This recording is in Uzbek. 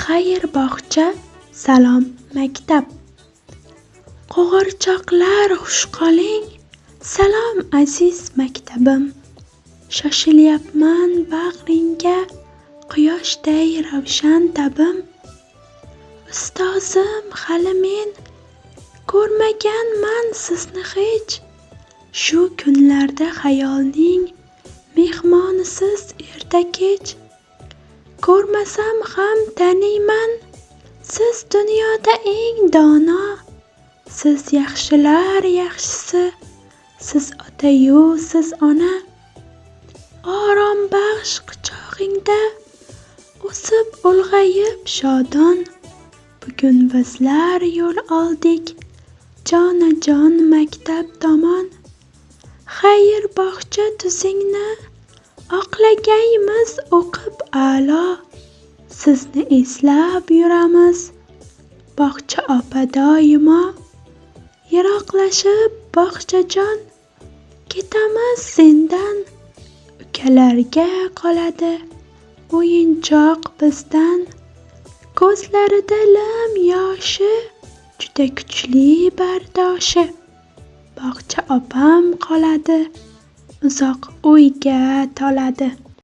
Xayr bog'cha, salom maktab. Qo'g'irchoqlar xush qoling, salom aziz maktabim. Shoshilyapman bag'ringga, quyoshday ravshan tabim. Ustozim hali men, ko'rmaganman sizni hech. Shu kunlarda xayolning mehmonisiz erta kech. Ko'rmasam ham taniyman, siz dunyoda eng dono. Siz yaxshilar yaxshisi, siz ota-yu siz ona. Orom baxsh quchog'ingda o'sib ulg'ayib shodon. Bugun bizlar yo'l oldik jonajon maktab tomon. Xayr bog'cha tuzingni oqlagaymiz o'qib a'lo. Sizni eslab yuramiz, bog'cha opa doimo. Yiroqlashib bog'chajon, ketamiz sendan. Ukalarga qoladi o'yinchoq bizdan. Ko'zlarida lim yoshi, juda kuchli bardoshi. Bog'cha opam qoladi, uzoq o'yga toladi.